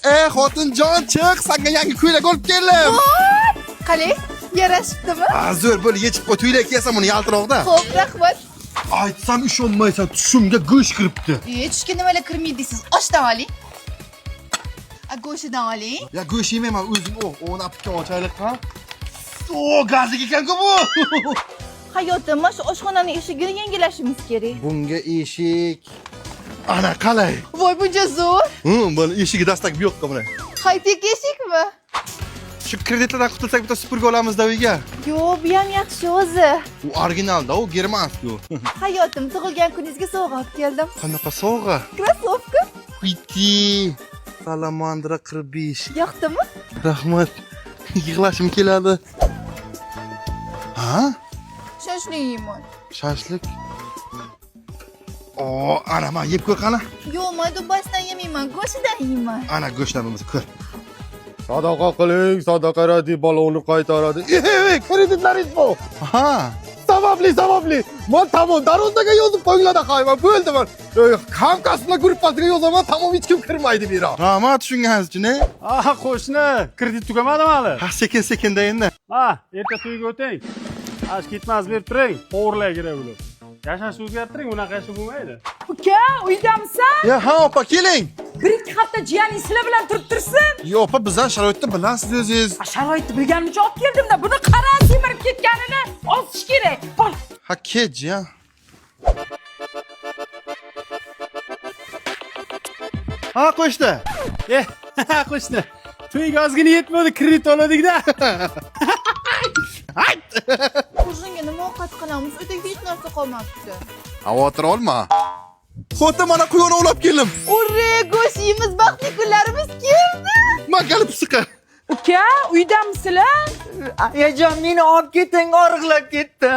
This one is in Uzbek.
Xotinjon chiq, senga yangi ko'ylak olib keldim. Qani, yarashibdimi? Zo'r bo'lib yechib qo'y, ko'ylak kiyasan buni yaltiroqda. Xo'p, rahmat. Aytsam ishonmaysan, tushimga go'sht kiribdi. Tushga nimalar kirmaydi deysiz? Oshdan oling. Go'shtidan oling. Ya go'sht yemayman, o'zim o'nab ochaylik ha. Gazlik ekan-ku bu. Hayotim, mana shu oshxonaning eshigini yangilashimiz kerak. Bunga eshik. Ana qalay? Voy, buncha zo'r. Buni eshigi dastak bu yoqqa buni. High-tech eshikmi? Shu kreditlardan qutulsak bitta supurgi olamiz-da uyga. Yo'q, bu ham yaxshi o'zi. U originalda, u germanskiy u. Hayotim, tug'ilgan kuningizga sovg'a olib keldim. Qanaqa sovg'a? Krossovka. Piti. Salamandra 45. Yoqdimi? Rahmat. Yig'lashim keladi. Ha? Shashlik yeyman. Shashlik. Ana men yeb ko'r qani. Yo'q, men dubbasidan yemayman, go'shtidan yeyman. Ana go'shtlarimizni ko'r. Sadaqa qiling, sadaqa radi balonni qaytaradi. Kreditlaringiz bu. Ha. Sababli. Men tamom darvozaga yozib qo'yinglar qayman. Bo'ldi men. Hamkasblar gruppasiga yozaman, tamom hech kim kirmaydi bu yerga. Rahmat tushunganingiz uchun. Aha, qo'shni, kredit tugamadimi hali? Ha, sekin-sekinda endi. Ha, erta to'yga o'ting. Ash ketmas berib turing, to'g'rilay kerak bo'lib. Yashash o'zgartiring, unaqa yashab bo'lmaydi. Uka, uydamisan? Ya, ha, opa, keling. Bir-ikki hafta jiyaning sizlar bilan turib tursin. Yo, opa, bizdan sharoitni bilasiz o'zingiz. Sharoitni bilganim uchun olib keldim-da, buni qara semirib ketganini osish kerak. Bor. Ha, kech ya. Ha, qo'shdi. Qo'shni. To'yga ozgina yetmadi, kredit oladik-da. Qo'shinga nima ovqat qilamiz? Uyda hech narsa qolmabdi. Xavotir olma. Xotin mana quyonni olib keldim. Ure, go'sht yeymiz, baxtli kunlarimiz keldi. Men kelib siqa. Uka, uydamisizlar? Ayajon meni olib keting, og'riqlab ketdi.